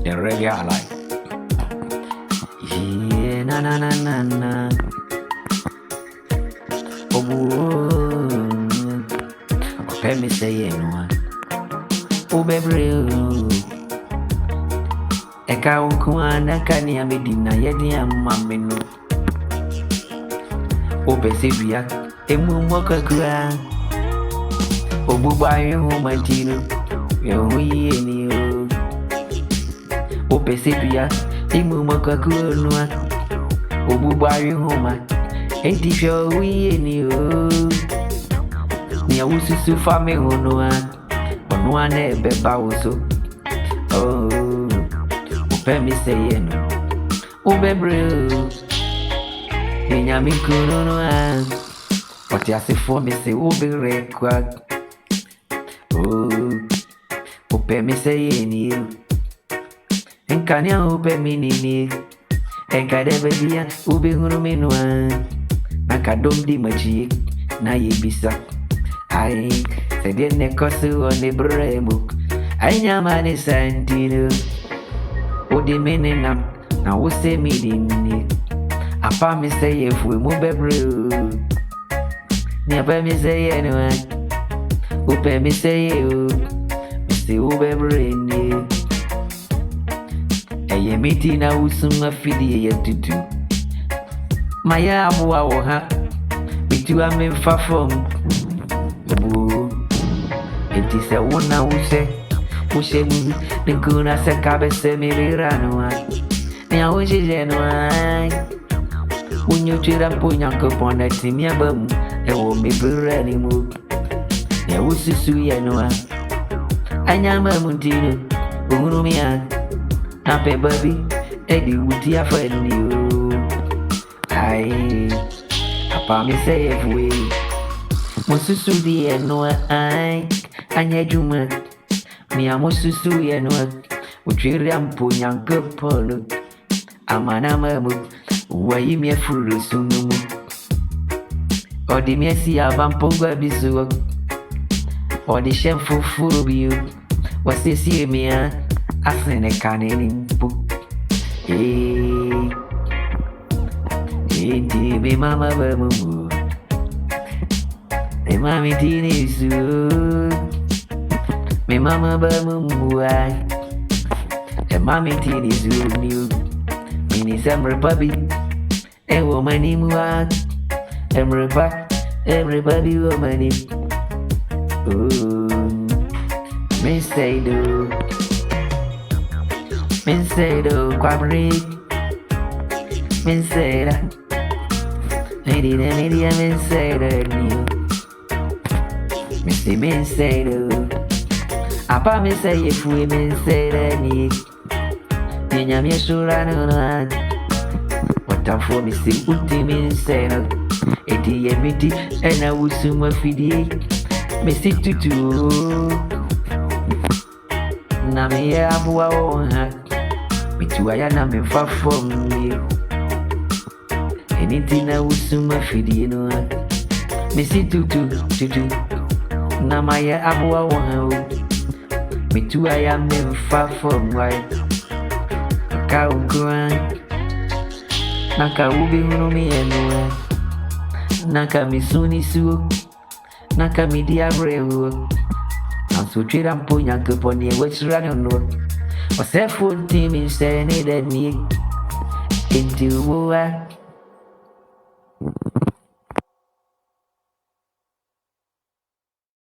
the reggae I like. Yeah, na na na na na. Oh, let me say it, no. Oh, baby, eka ukuana kani ya medina yedi ya mamenu. Oh, besibia, emu moka kura. Oh, buba yu matino, yu yeni yo. Oh, besibia, emu moka kura. Oh, buba yu mat. Eti fyo yeni yo. Nia ususu fame honoa. Onua ne beba uso. Oh, upe mi say no. Ubebre. Enya mi kuno no an. Oti ase for me say ubere kwa. Oh, upe mi say ni. Enkanya upe mi ni. Enkade bedia ube hunu mi no an. Nakadom di maji na yebisa. Ai, se dia ne kosu one bremo. Ai nyama ne santino. Odi menenam na wo se mi dinni. Apa mi say if we move bebre. Ni apa mi say no. Upe mi say you. Mi say ubebre ni. Eye miti na usuma fidi ye tutu. Maya abuwa wo ha. Bitu ame fa from. Eti se una use mu ninguna se cabece mi virano ni a hoje geno ai unyo tira punya ko pone timia bam e wo mi virani mu ni ususu ye no anya mamundino unu mia na pe baby e di uti afa ni o ai apa mi say if we mususu di eno ai anya juma mi amususu eno utwiri ampo nyankopolo amana mamu wayi mi afuru sunumu odi mi asi abampo gwa bisu odi shemfu furu biu wasisi mi asene kaneni mpu di mi mama bamu. Me mami tini su. Me mama bamuai. Me mami tini su new. Mini summer puppy. E womani mua. Everybody womani. Ooh. Me say do kwabri. Me say da. Media me say da new. Missy me say do. Apa me say if we me say that ni. Nya me sura no no. What time for me say uti me say no. Eti ye miti ena usuma fidi. Me say tutu. Na me ya abuwa ha. Me tu aya na me fa from me. Anything na usuma fidi no. Me say tutu. Na maya abuwa wo me tu aya me fa from right ka ugran naka ubi hunu mi eno naka misuni su naka media brewo anso twira mponya keponi e wachira no o se full team in say ni that ni into wo